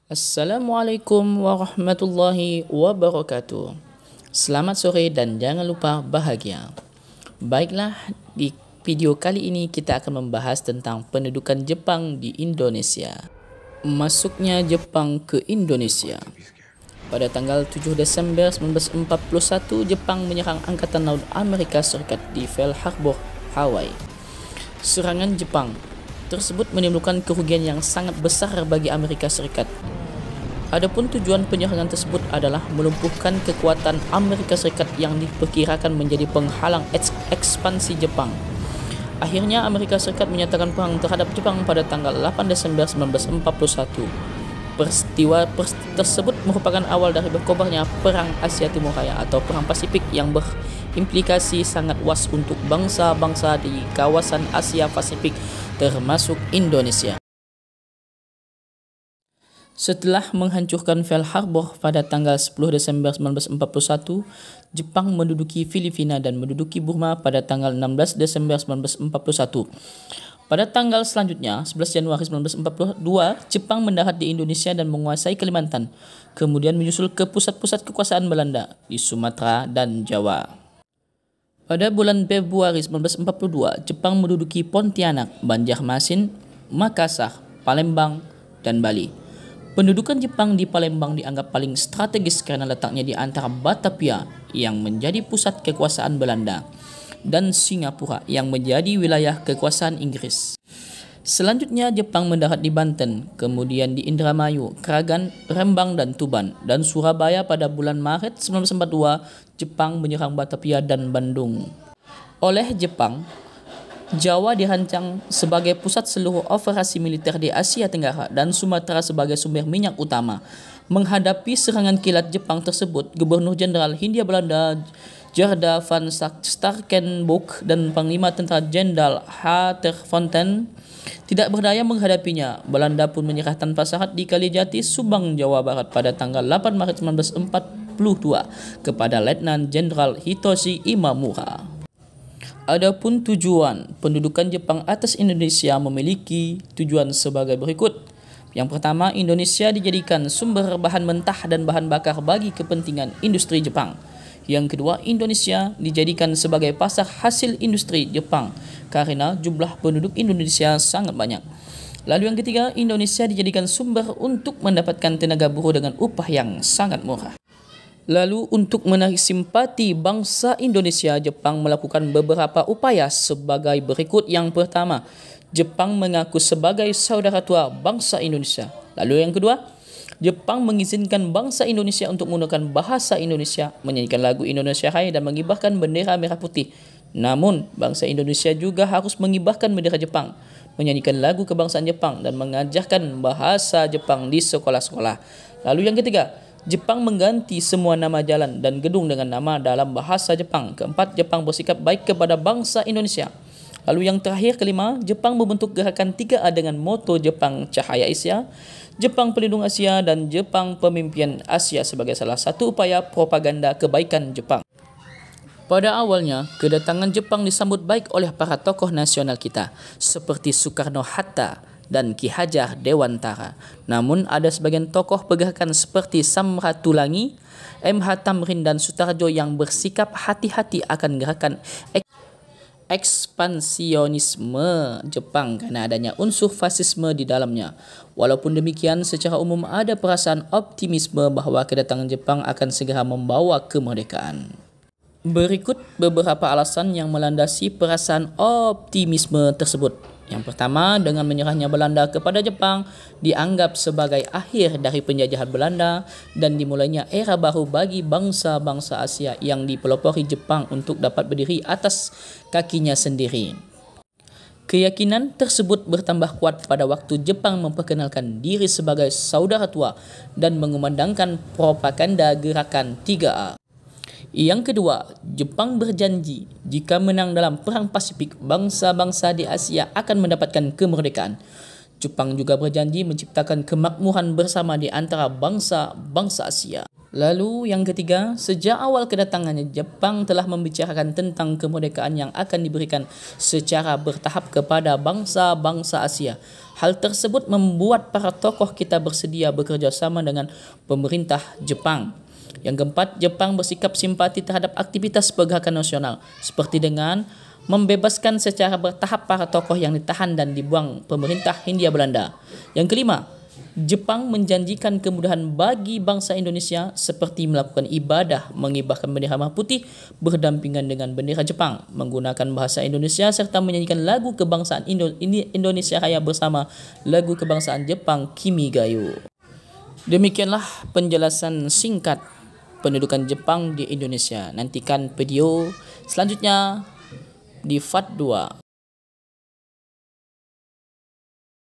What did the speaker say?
Assalamualaikum warahmatullahi wabarakatuh. Selamat sore dan jangan lupa bahagia. Baiklah, di video kali ini kita akan membahas tentang pendudukan Jepang di Indonesia. Masuknya Jepang ke Indonesia. Pada tanggal 7 Desember 1941, Jepang menyerang Angkatan Laut Amerika Serikat di Pearl Harbor, Hawaii. Serangan Jepang tersebut menimbulkan kerugian yang sangat besar bagi Amerika Serikat. Adapun tujuan penyerangan tersebut adalah melumpuhkan kekuatan Amerika Serikat yang diperkirakan menjadi penghalang ekspansi Jepang. Akhirnya Amerika Serikat menyatakan perang terhadap Jepang pada tanggal 8 Desember 1941. Peristiwa tersebut merupakan awal dari berkobarnya Perang Asia Timur Raya atau Perang Pasifik yang berimplikasi sangat luas untuk bangsa-bangsa di kawasan Asia Pasifik termasuk Indonesia. Setelah menghancurkan Pearl Harbor pada tanggal 10 Desember 1941, Jepang menduduki Filipina dan menduduki Burma pada tanggal 16 Desember 1941. Pada tanggal selanjutnya, 11 Januari 1942, Jepang mendarat di Indonesia dan menguasai Kalimantan, kemudian menyusul ke pusat-pusat kekuasaan Belanda di Sumatera dan Jawa. Pada bulan Februari 1942, Jepang menduduki Pontianak, Banjarmasin, Makassar, Palembang, dan Bali. Pendudukan Jepang di Palembang dianggap paling strategis karena letaknya di antara Batavia yang menjadi pusat kekuasaan Belanda dan Singapura yang menjadi wilayah kekuasaan Inggris. Selanjutnya Jepang mendarat di Banten, kemudian di Indramayu, Kragan, Rembang, dan Tuban, dan Surabaya pada bulan Maret 1942 Jepang menyerang Batavia dan Bandung. Oleh Jepang, Jawa dirancang sebagai pusat seluruh operasi militer di Asia Tenggara dan Sumatera sebagai sumber minyak utama. Menghadapi serangan kilat Jepang tersebut, Gubernur Jenderal Hindia Belanda Gerda van Starkenborgh dan Panglima Tentara Jenderal H. ter Fontaine tidak berdaya menghadapinya. Belanda pun menyerah tanpa syarat di Kalijati, Subang, Jawa Barat pada tanggal 8 Maret 1942 kepada Letnan Jenderal Hitoshi Imamura. Adapun tujuan pendudukan Jepang atas Indonesia memiliki tujuan sebagai berikut. Yang pertama, Indonesia dijadikan sumber bahan mentah dan bahan bakar bagi kepentingan industri Jepang. Yang kedua, Indonesia dijadikan sebagai pasar hasil industri Jepang karena jumlah penduduk Indonesia sangat banyak. Lalu yang ketiga, Indonesia dijadikan sumber untuk mendapatkan tenaga buruh dengan upah yang sangat murah. Lalu untuk menarik simpati bangsa Indonesia, Jepang melakukan beberapa upaya sebagai berikut. Yang pertama, Jepang mengaku sebagai saudara tua bangsa Indonesia. Lalu yang kedua, Jepang mengizinkan bangsa Indonesia untuk menggunakan bahasa Indonesia, menyanyikan lagu Indonesia Raya dan mengibarkan bendera merah putih. Namun, bangsa Indonesia juga harus mengibarkan bendera Jepang, menyanyikan lagu kebangsaan Jepang dan mengajarkan bahasa Jepang di sekolah-sekolah. Lalu yang ketiga, Jepang mengganti semua nama jalan dan gedung dengan nama dalam bahasa Jepang. Keempat, Jepang bersikap baik kepada bangsa Indonesia. Lalu yang terakhir, kelima, Jepang membentuk gerakan 3A dengan moto Jepang Cahaya Asia, Jepang Pelindung Asia, dan Jepang Pemimpin Asia sebagai salah satu upaya propaganda kebaikan Jepang. Pada awalnya, kedatangan Jepang disambut baik oleh para tokoh nasional kita, seperti Soekarno-Hatta dan Ki Hajar Dewantara. Namun ada sebagian tokoh pergerakan seperti Samratulangi, M.H. Tamrin dan Sutarjo yang bersikap hati-hati akan gerakan ekspansionisme Jepang karena adanya unsur fasisme di dalamnya. Walaupun demikian, secara umum ada perasaan optimisme bahwa kedatangan Jepang akan segera membawa kemerdekaan. Berikut beberapa alasan yang melandasi perasaan optimisme tersebut. Yang pertama, dengan menyerahnya Belanda kepada Jepang dianggap sebagai akhir dari penjajahan Belanda dan dimulainya era baru bagi bangsa-bangsa Asia yang dipelopori Jepang untuk dapat berdiri atas kakinya sendiri. Keyakinan tersebut bertambah kuat pada waktu Jepang memperkenalkan diri sebagai saudara tua dan mengumandangkan propaganda gerakan 3A. Yang kedua, Jepang berjanji jika menang dalam Perang Pasifik, bangsa-bangsa di Asia akan mendapatkan kemerdekaan. Jepang juga berjanji menciptakan kemakmuran bersama di antara bangsa-bangsa Asia. Lalu yang ketiga, sejak awal kedatangannya Jepang telah membicarakan tentang kemerdekaan yang akan diberikan secara bertahap kepada bangsa-bangsa Asia. Hal tersebut membuat para tokoh kita bersedia bekerja sama dengan pemerintah Jepang. Yang keempat, Jepang bersikap simpati terhadap aktivitas pergerakan nasional, seperti dengan membebaskan secara bertahap para tokoh yang ditahan dan dibuang pemerintah Hindia Belanda. Yang kelima, Jepang menjanjikan kemudahan bagi bangsa Indonesia seperti melakukan ibadah mengibarkan bendera merah putih berdampingan dengan bendera Jepang, menggunakan bahasa Indonesia serta menyanyikan lagu kebangsaan Indonesia Raya bersama lagu kebangsaan Jepang Kimigayo. Demikianlah penjelasan singkat pendudukan Jepang di Indonesia. Nantikan video selanjutnya di FAT 2.